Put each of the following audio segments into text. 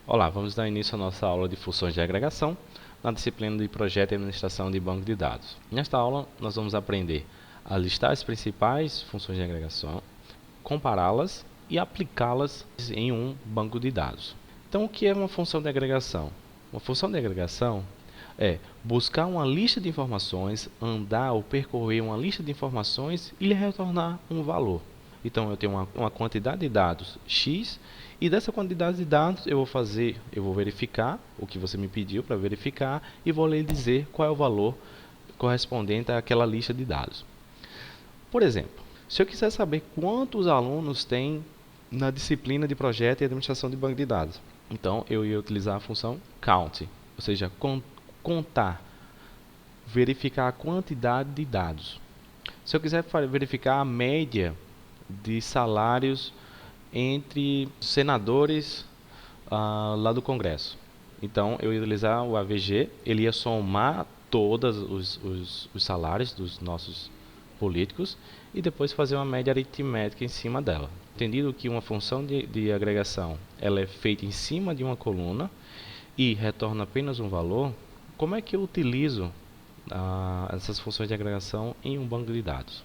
Olá, vamos dar início à nossa aula de funções de agregação na disciplina de Projeto e Administração de Banco de Dados. Nesta aula, nós vamos aprender a listar as principais funções de agregação, compará-las e aplicá-las em um banco de dados. Então, o que é uma função de agregação? Uma função de agregação é buscar uma lista de informações, andar ou percorrer uma lista de informações e lhe retornar um valor. Então, eu tenho uma quantidade de dados X e dessa quantidade de dados eu vou verificar o que você me pediu para verificar e vou lhe dizer qual é o valor correspondente àquela lista de dados. Por exemplo, se eu quiser saber quantos alunos tem na disciplina de projeto e administração de banco de dados, então eu ia utilizar a função count, ou seja, contar, verificar a quantidade de dados. Se eu quiser verificar a média de salários entre senadores lá do Congresso, então eu ia utilizar o AVG, ele ia somar todos os salários dos nossos políticos e depois fazer uma média aritmética em cima dela. Entendido que uma função de agregação ela é feita em cima de uma coluna e retorna apenas um valor, como é que eu utilizo essas funções de agregação em um banco de dados?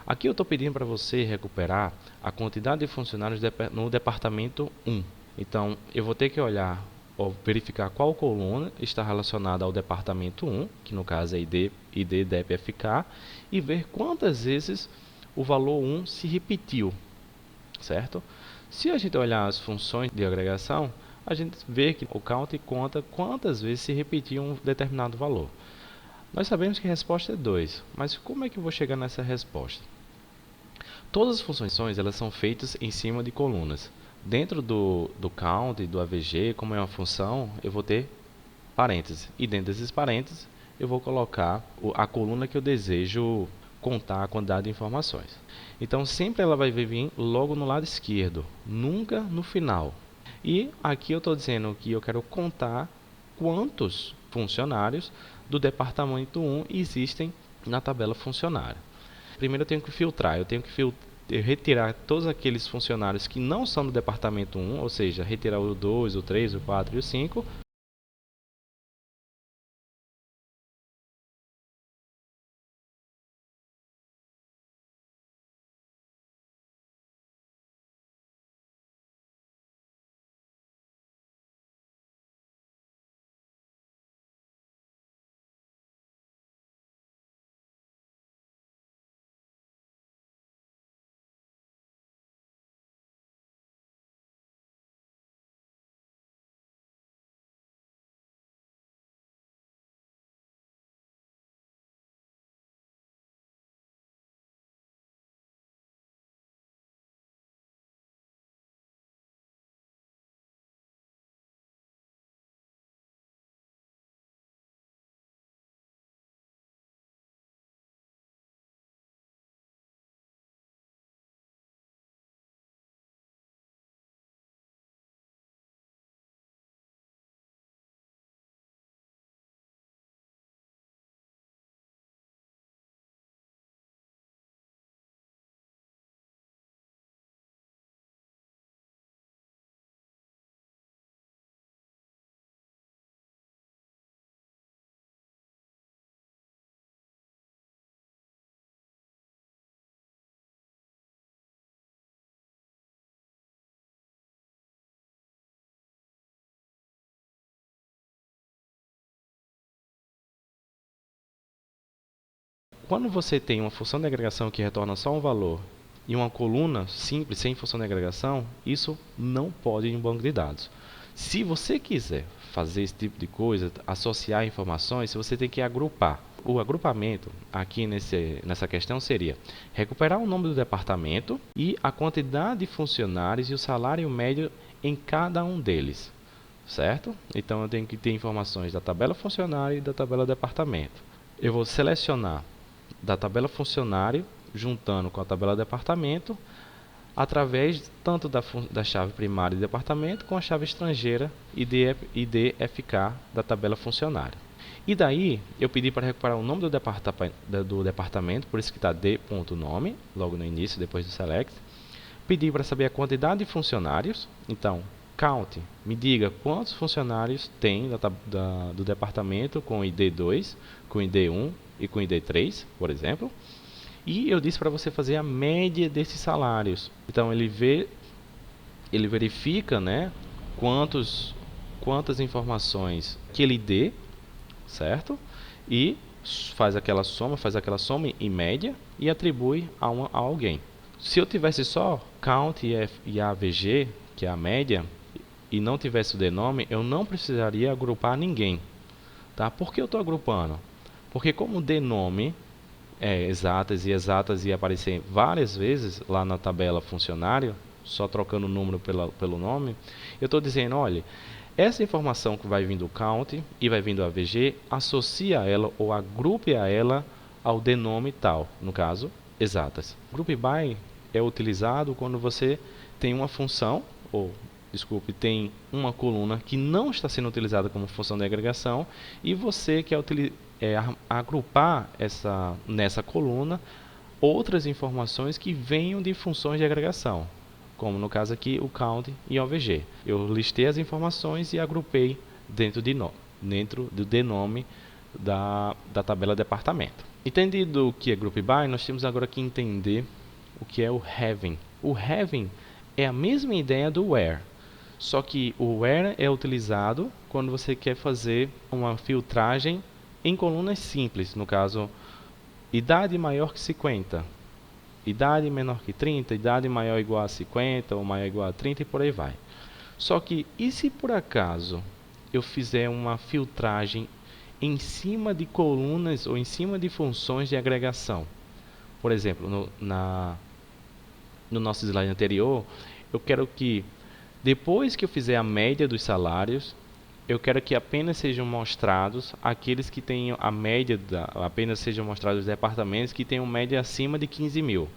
Aqui eu estou pedindo para você recuperar a quantidade de funcionários no departamento 1. Então, eu vou ter que olhar ou verificar qual coluna está relacionada ao departamento 1, que no caso é ID, DEP, FK, e ver quantas vezes o valor 1 se repetiu, certo? Se a gente olhar as funções de agregação, a gente vê que o count conta quantas vezes se repetiu um determinado valor. Nós sabemos que a resposta é 2, mas como é que eu vou chegar nessa resposta? Todas as funções elas são feitas em cima de colunas. Dentro do count, do AVG, como é uma função, eu vou ter parênteses. E dentro desses parênteses, eu vou colocar a coluna que eu desejo contar a quantidade de informações. Então, sempre ela vai vir logo no lado esquerdo, nunca no final. E aqui eu estou dizendo que eu quero contar quantos funcionários do departamento 1 existem na tabela funcionária. Primeiro eu tenho que filtrar, retirar todos aqueles funcionários que não são do departamento 1, ou seja, retirar o 2, o 3, o 4 e o 5. Quando você tem uma função de agregação que retorna só um valor e uma coluna simples, sem função de agregação, isso não pode ir em um banco de dados. Se você quiser fazer esse tipo de coisa, associar informações, você tem que agrupar. O agrupamento aqui nessa questão seria recuperar o nome do departamento e a quantidade de funcionários e o salário médio em cada um deles, certo? Então eu tenho que ter informações da tabela funcionário e da tabela departamento. Eu vou selecionar da tabela funcionário, juntando com a tabela departamento, através tanto da chave primária de departamento com a chave estrangeira IDFK da tabela funcionário. E daí eu pedi para recuperar o nome do departamento, por isso que está d.nome, logo no início, depois do select. Pedi para saber a quantidade de funcionários, então count, me diga quantos funcionários tem do departamento com ID 2, com ID 1 e com ID 3, por exemplo. E eu disse para você fazer a média desses salários. Então ele verifica, né, quantas informações que ele dê, certo? E faz aquela soma em média e atribui a alguém. Se eu tivesse só count e AVG, que é a média, e não tivesse o denome, eu não precisaria agrupar ninguém. Tá? Por que eu estou agrupando? Porque como o denome é exatas ia aparecer várias vezes lá na tabela funcionário, só trocando o número pelo nome, eu estou dizendo, olha, essa informação que vai vir do count e vai vir do AVG, associa ela ou agrupe a ela ao denome tal, no caso, exatas. Group by é utilizado quando você tem uma função, tem uma coluna que não está sendo utilizada como função de agregação e você quer agrupar nessa coluna outras informações que venham de funções de agregação, como no caso aqui o count e o OVG. Eu listei as informações e agrupei dentro do denome da tabela departamento. Entendido o que é group by, nós temos agora que entender o que é o having. O having é a mesma ideia do where, só que o where é utilizado quando você quer fazer uma filtragem em colunas simples, no caso, idade maior que 50, idade menor que 30, idade maior ou igual a 50 ou maior ou igual a 30 e por aí vai. Só que, e se por acaso eu fizer uma filtragem em cima de colunas ou em cima de funções de agregação? Por exemplo, no nosso slide anterior, eu quero que, depois que eu fizer a média dos salários, eu quero que apenas sejam mostrados aqueles que tenham a média, apenas sejam mostrados os departamentos que tenham média acima de 15 mil.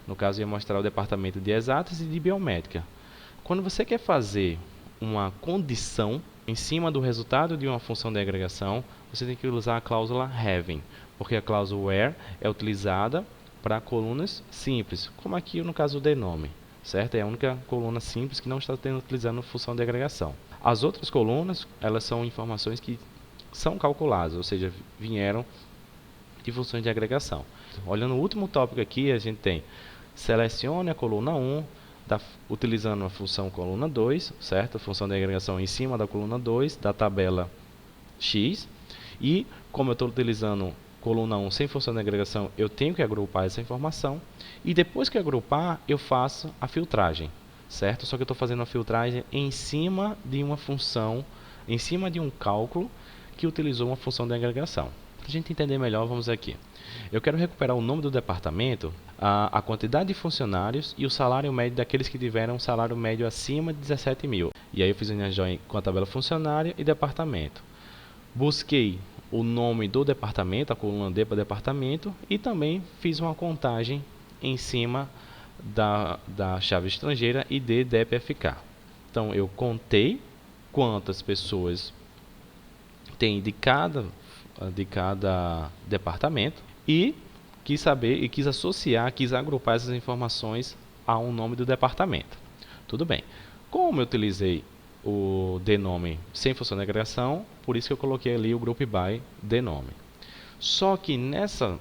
No caso, eu ia mostrar o departamento de exatas e de biomédica. Quando você quer fazer uma condição em cima do resultado de uma função de agregação, você tem que usar a cláusula having, porque a cláusula where é utilizada para colunas simples, como aqui no caso do denome, certo? É a única coluna simples que não está utilizando função de agregação. As outras colunas, elas são informações que são calculadas, ou seja, vieram de funções de agregação. Olhando o último tópico aqui, a gente tem selecione a coluna 1, utilizando a função coluna 2, certo? A função de agregação em cima da coluna 2, da tabela X. E como eu estou utilizando coluna 1 sem função de agregação, eu tenho que agrupar essa informação. E depois que agrupar, eu faço a filtragem, certo? Só que eu estou fazendo a filtragem em cima de uma função, em cima de um cálculo que utilizou uma função de agregação. Para a gente entender melhor, vamos aqui. Eu quero recuperar o nome do departamento, a quantidade de funcionários e o salário médio daqueles que tiveram um salário médio acima de 17 mil. E aí eu fiz uma join com a tabela funcionário e departamento. Busquei o nome do departamento, a coluna D para departamento, e também fiz uma contagem em cima da chave estrangeira ID DEPFK. Então eu contei quantas pessoas tem de cada departamento e quis associar, quis agrupar essas informações a um nome do departamento. Tudo bem. Como eu utilizei o denome sem função de agregação, por isso que eu coloquei ali o group by denome. Só que nessa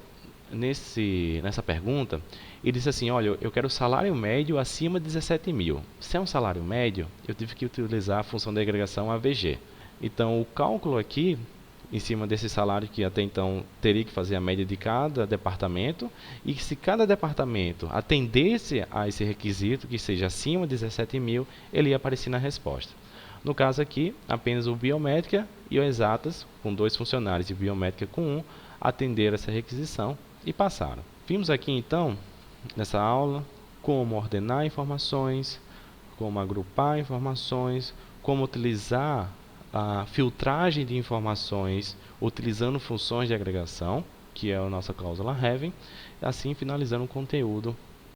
pergunta, ele disse assim, olha, eu quero salário médio acima de 17 mil. Se é um salário médio, eu tive que utilizar a função de agregação AVG. Então, o cálculo aqui, em cima desse salário que até então teria que fazer a média de cada departamento, e se cada departamento atendesse a esse requisito, que seja acima de 17 mil, ele ia aparecer na resposta. No caso aqui, apenas o biomédica e o exatas, com 2 funcionários, e biomédica com 1, atenderam essa requisição e passaram. Vimos aqui então, nessa aula, como ordenar informações, como agrupar informações, como utilizar a filtragem de informações utilizando funções de agregação, que é a nossa cláusula having, assim finalizando o conteúdo